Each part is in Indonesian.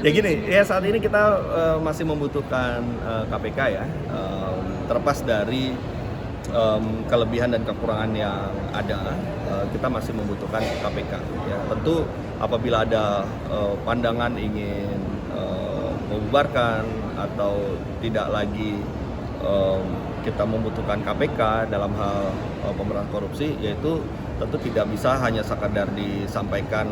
Ya gini, ya saat ini kita masih membutuhkan KPK ya, terlepas dari kelebihan dan kekurangan yang ada, kita masih membutuhkan KPK. Ya, tentu apabila ada pandangan ingin membubarkan atau tidak lagi kita membutuhkan KPK dalam hal pemberantasan korupsi, yaitu tentu tidak bisa hanya sekadar disampaikan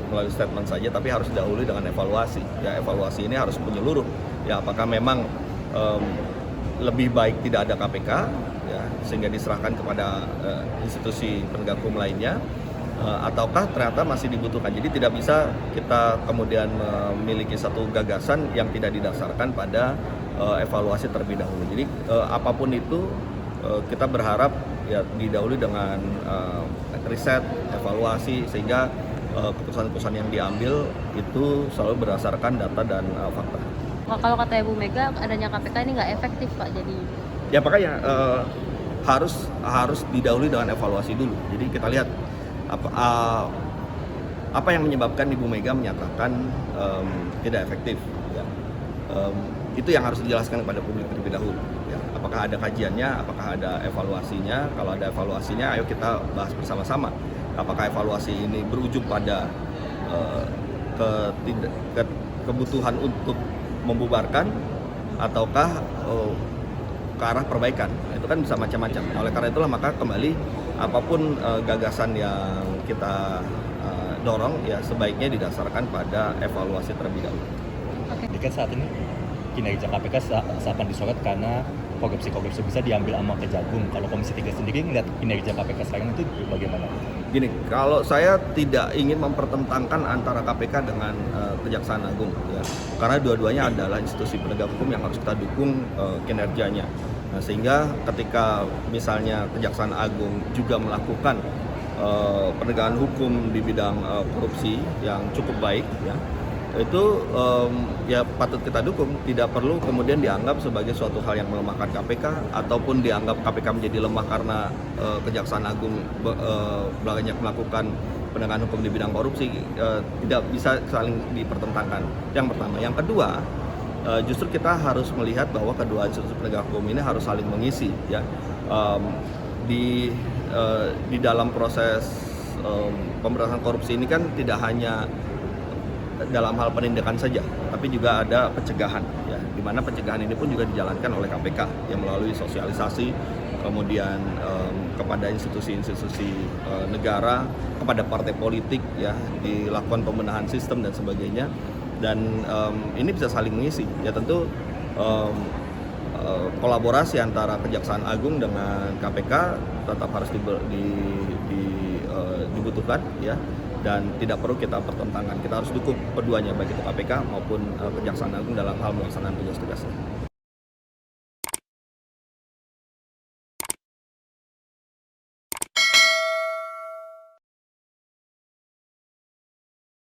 melalui statement saja, tapi harus didahului dengan evaluasi. Ya, evaluasi ini harus menyeluruh. Ya, apakah memang lebih baik tidak ada KPK, ya, sehingga diserahkan kepada institusi penegak hukum lainnya, ataukah ternyata masih dibutuhkan. Jadi tidak bisa kita kemudian memiliki satu gagasan yang tidak didasarkan pada evaluasi terlebih dahulu. Jadi apapun itu kita berharap ya didahului dengan riset, evaluasi, sehingga keputusan-keputusan yang diambil itu selalu berdasarkan data dan fakta. Kalau kata Ibu Mega, adanya KPK ini nggak efektif Pak, jadi Ya makanya harus didahului dengan evaluasi dulu. Jadi kita lihat apa yang menyebabkan Ibu Mega menyatakan tidak efektif. Ya. Itu yang harus dijelaskan kepada publik terlebih dahulu. Ya. Apakah ada kajiannya, apakah ada evaluasinya? Kalau ada evaluasinya, ayo kita bahas bersama-sama. Apakah evaluasi ini berujung pada kebutuhan untuk membubarkan, ataukah ke arah perbaikan? Itu kan bisa macam-macam. Oleh karena itulah maka kembali apapun gagasan yang kita dorong, ya sebaiknya didasarkan pada evaluasi terlebih dahulu. Jadi kan saat ini kinerja KPK seakan disorot karena korupsi bisa diambil sama Kejagung. Kalau Komisi 3 sendiri ngeliat kinerja KPK sekarang itu bagaimana? Gini, kalau saya tidak ingin mempertentangkan antara KPK dengan Kejaksaan Agung, ya, karena dua-duanya adalah institusi penegak hukum yang harus kita dukung kinerjanya. Nah, sehingga ketika misalnya Kejaksaan Agung juga melakukan penegakan hukum di bidang korupsi yang cukup baik, ya, itu ya patut kita dukung. Tidak perlu kemudian dianggap sebagai suatu hal yang melemahkan KPK, ataupun dianggap KPK menjadi lemah karena Kejaksaan Agung banyak melakukan penegakan hukum di bidang korupsi. Tidak bisa saling dipertentangkan. Yang pertama. Yang kedua, justru kita harus melihat bahwa kedua institusi penegak hukum ini harus saling mengisi, ya. Di dalam proses pemberantasan korupsi ini kan tidak hanya dalam hal penindakan saja, tapi juga ada pencegahan, ya, di mana pencegahan ini pun juga dijalankan oleh KPK yang melalui sosialisasi, kemudian kepada institusi-institusi negara, kepada partai politik, ya, dilakukan pembenahan sistem dan sebagainya, dan ini bisa saling mengisi. Ya tentu kolaborasi antara Kejaksaan Agung dengan KPK tetap harus dibutuhkan, ya. Dan tidak perlu kita pertentangkan, kita harus dukung keduanya, baik itu KPK maupun Kejaksaan Agung dalam hal melaksanakan tugas-tugasnya.